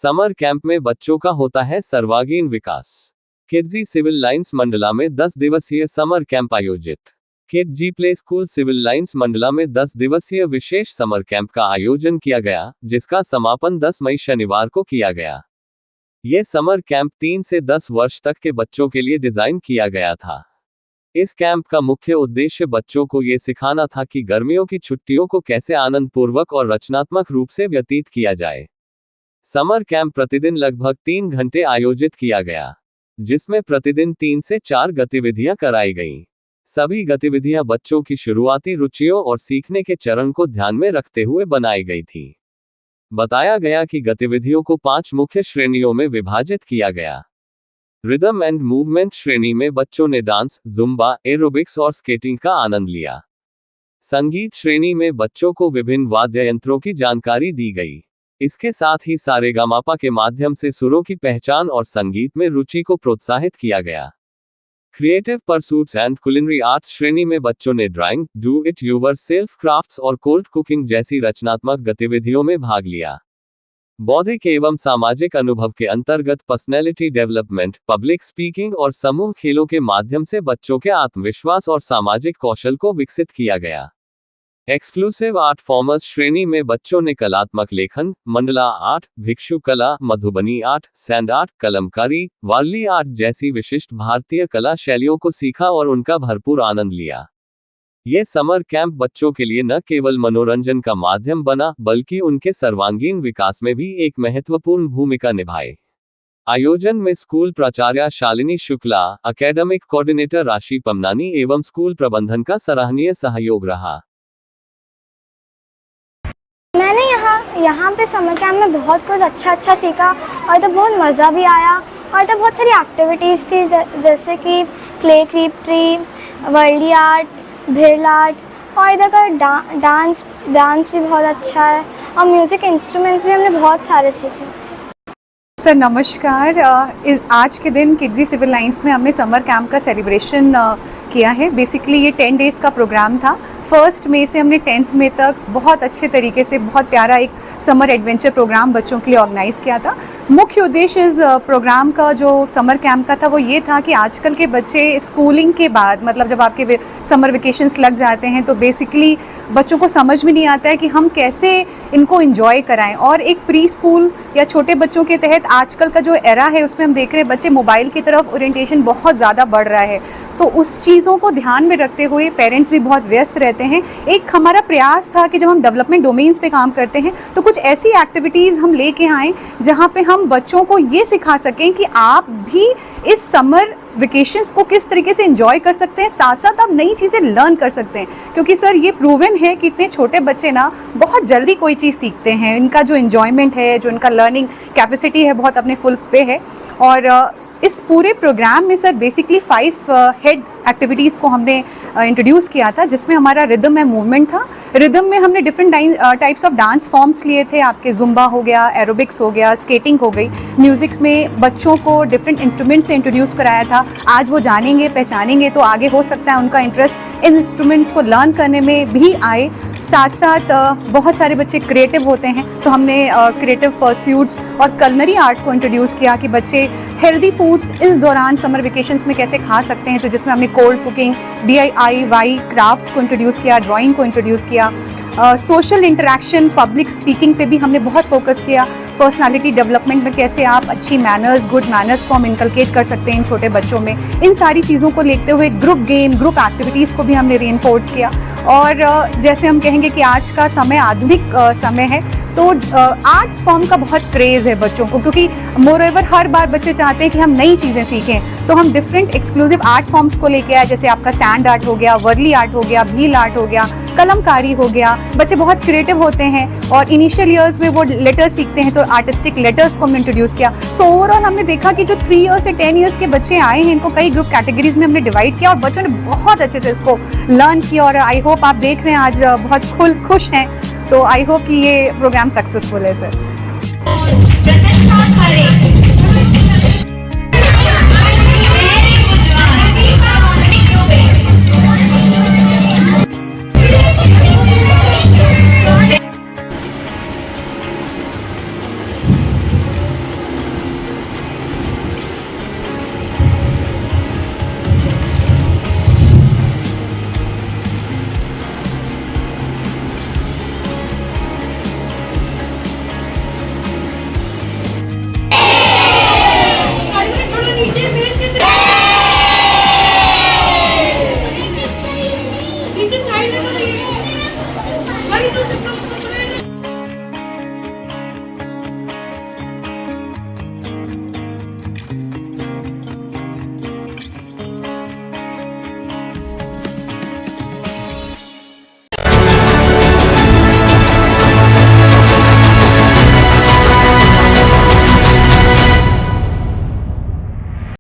Summer camp में बच्चों का होता है सर्वांगीण विकास। किडजी सिविल लाइंस मंडला में 10 दिवसीय समर कैंप आयोजित। Kidzee play school Civil Lines Mandla में 10 दिवसीय विशेष समर कैंप का आयोजन किया गया, जिसका समापन 10 मई शनिवार को किया गया। ये समर कैंप 3 से 10 वर्ष तक के बच्चों के लिए डिजाइन किया गया था। इस कैंप का मुख्य उद्देश्य बच्चों को ये सिखाना था कि गर्मियों की छुट्टियों को कैसे आनंदपूर्वक और रचनात्मक रूप से व्यतीत किया जाए। समर कैंप प्रतिदिन लगभग 3 घंटे आयोजित किया गया, जिसमें प्रतिदिन 3 से 4 गतिविधियां कराई गईं। सभी गतिविधियां बच्चों की शुरुआती रुचियों और सीखने के चरण को ध्यान में रखते हुए बनाई गई थी। बताया गया कि गतिविधियों को 5 मुख्य श्रेणियों में विभाजित किया गया। रिदम एंड मूवमेंट श्रेणी में बच्चों ने डांस, जुम्बा, एरोबिक्स और स्केटिंग का आनंद लिया। संगीत श्रेणी में बच्चों को विभिन्न वाद्य यंत्रों की जानकारी दी गई। इसके साथ ही सारेगामापा के माध्यम से सुरों की पहचान और संगीत में रुचि को प्रोत्साहित किया गया। Creative pursuits and culinary arts श्रेणी में बच्चों ने drawing, do it yourself crafts और कोल्ड कुकिंग जैसी रचनात्मक गतिविधियों में भाग लिया। बौद्धिक एवं सामाजिक अनुभव के अंतर्गत पर्सनैलिटी डेवलपमेंट, पब्लिक स्पीकिंग और समूह खेलों के माध्यम से बच्चों के आत्मविश्वास और सामाजिक कौशल को विकसित किया गया। एक्सक्लूसिव आर्ट फॉर्म्स श्रेणी में बच्चों ने कलात्मक लेखन, मंडला आर्ट, भिक्षु कला, Madhubani art, sand art, Kalamkari, Warli art जैसी विशिष्ट भारतीय कला शैलियों को सीखा और उनका भरपूर आनंद लिया। ये समर कैंप बच्चों के लिए न केवल मनोरंजन का माध्यम बना, बल्कि उनके सर्वांगीण विकास में भी एक महत्वपूर्ण भूमिका निभाए। आयोजन में स्कूल प्राचार्य शालिनी शुक्ला, एकेडमिक कोऑर्डिनेटर राशि पमनानी एवं स्कूल प्रबंधन का सराहनीय सहयोग रहा। मैंने यहाँ पे समर कैंप में बहुत कुछ अच्छा सीखा और तो बहुत मज़ा भी आया और तो बहुत सारी एक्टिविटीज़ थी जैसे कि क्ले क्रीपट्री, वर्ली आर्ट, भिरल आर्ट और इधर का डांस भी बहुत अच्छा है और म्यूज़िक इंस्ट्रूमेंट्स भी हमने बहुत सारे सीखे। सर नमस्कार। आज के दिन किडजी सिविल लाइंस में हमने समर कैंप का सेलिब्रेशन किया है। बेसिकली ये 10 डेज़ का प्रोग्राम था। 1 मई से हमने 10 मई तक बहुत अच्छे तरीके से बहुत प्यारा एक समर एडवेंचर प्रोग्राम बच्चों के लिए ऑर्गेनाइज़ किया था। मुख्य उद्देश्य इस प्रोग्राम का जो समर कैंप का था वो ये था कि आजकल के बच्चे स्कूलिंग के बाद, मतलब जब आपके समर वेकेशंस लग जाते हैं तो बेसिकली बच्चों को समझ में नहीं आता है कि हम कैसे इनको एंजॉय कराएं। और एक प्री स्कूल या छोटे बच्चों के तहत आजकल का जो एरा है उसमें हम देख रहे हैं बच्चे मोबाइल की तरफ ओरिएंटेशन बहुत ज़्यादा बढ़ रहा है। तो उस चीज़ों को ध्यान में रखते हुए पेरेंट्स भी बहुत व्यस्त रहते हैं। एक हमारा प्रयास था कि जब हम डेवलपमेंट डोमेन्स पे काम करते हैं तो कुछ ऐसी एक्टिविटीज़ हम लेके आएँ जहाँ पे हम बच्चों को ये सिखा सकें कि आप भी इस समर वेकेशंस को किस तरीके से एंजॉय कर सकते हैं, साथ साथ आप नई चीज़ें लर्न कर सकते हैं। क्योंकि सर ये प्रूवन है कि इतने छोटे बच्चे ना बहुत जल्दी कोई चीज़ सीखते हैं। इनका जो एंजॉयमेंट है, जो इनका लर्निंग कैपेसिटी है, बहुत अपने फुल पे है। और इस पूरे प्रोग्राम में सर बेसिकली 5 हेड एक्टिविटीज़ को हमने इंट्रोड्यूस किया था, जिसमें हमारा रिदम एंड मूवमेंट था। रिदम में हमने different types of dance forms लिए थे। आपके जुम्बा हो गया, एरोबिक्स हो गया, स्केटिंग हो गई। म्यूज़िक में बच्चों को डिफरेंट इंस्ट्रूमेंट से इंट्रोड्यूस कराया था। आज वो जानेंगे, पहचानेंगे तो आगे हो सकता है उनका इंटरेस्ट इन इंस्ट्रूमेंट्स को लर्न करने में भी आए। साथ साथ बहुत सारे बच्चे क्रिएटिव होते हैं तो हमने क्रिएटिव परस्यूट्स और कलनरी आर्ट को इंट्रोड्यूस किया कि बच्चे हेल्दी फूड्स इस दौरान समर वेकेशंस में कैसे खा सकते हैं। तो जिसमें हमने कोल्ड कुकिंग, DIY क्राफ्ट्स को इंट्रोड्यूस किया, ड्राइंग को इंट्रोड्यूस किया। सोशल इंटरेक्शन, पब्लिक स्पीकिंग पे भी हमने बहुत फोकस किया। पर्सनालिटी डेवलपमेंट में कैसे आप अच्छी मैनर्स, गुड मैनर्स को हम इनकलकेट कर सकते हैं इन छोटे बच्चों में। इन सारी चीज़ों को लेते हुए ग्रुप गेम, ग्रुप एक्टिविटीज़ को भी हमने रीइंफोर्स किया। और जैसे हम कहेंगे कि आज का समय आधुनिक समय है तो आर्ट्स फॉर्म का बहुत क्रेज़ है बच्चों को, क्योंकि मोरओवर हर बार बच्चे चाहते हैं कि हम नई चीज़ें सीखें। तो हम डिफरेंट एक्सक्लूसिव आर्ट फॉर्म्स को लेके आए, जैसे आपका सैंड आर्ट हो गया, वर्ली आर्ट हो गया, भील आर्ट हो गया, कलमकारी हो गया। बच्चे बहुत क्रिएटिव होते हैं और इनिशियल ईयर्स में वो लेटर्स सीखते हैं तो आर्टिस्टिक लेटर्स को हमने इंट्रोड्यूस किया। सो ओवरऑल हमने देखा कि जो 3 ईयर्स से 10 ईयर्स के बच्चे आए हैं इनको कई ग्रुप कैटेगरीज में हमने डिवाइड किया और बच्चों ने बहुत अच्छे से इसको लर्न किया। और आई होप आप देख रहे हैं आज बहुत खुश हैं। तो आई होप कि ये प्रोग्राम सक्सेसफुल है सर।